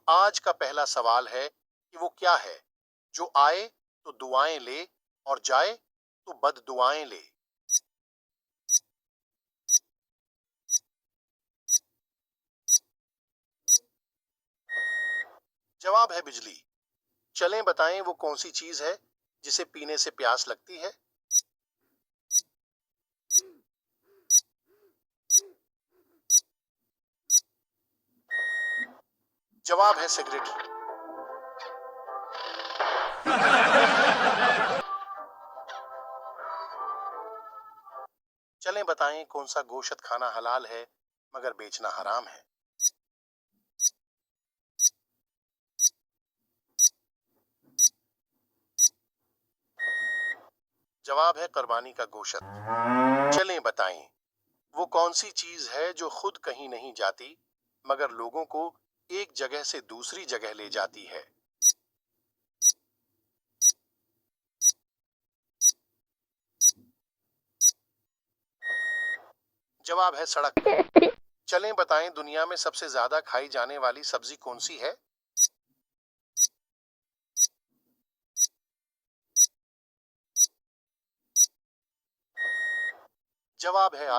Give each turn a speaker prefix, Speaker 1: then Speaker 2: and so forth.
Speaker 1: आज का पहला सवाल है कि वो क्या है जो आए तो दुआएं ले और जाए तो बद दुआएं ले। जवाब है बिजली। चलें बताएं वो कौन सी चीज है जिसे पीने से प्यास लगती है। जवाब है सिगरेट। चलें बताएं कौन सा गोश्त खाना हलाल है मगर बेचना हराम है। जवाब है कुर्बानी का गोश्त। चलें बताएं वो कौन सी चीज है जो खुद कहीं नहीं जाती मगर लोगों को एक जगह से दूसरी जगह ले जाती है। जवाब है सड़क। चलें बताएं दुनिया में सबसे ज्यादा खाई जाने वाली सब्जी कौन सी है। जवाब है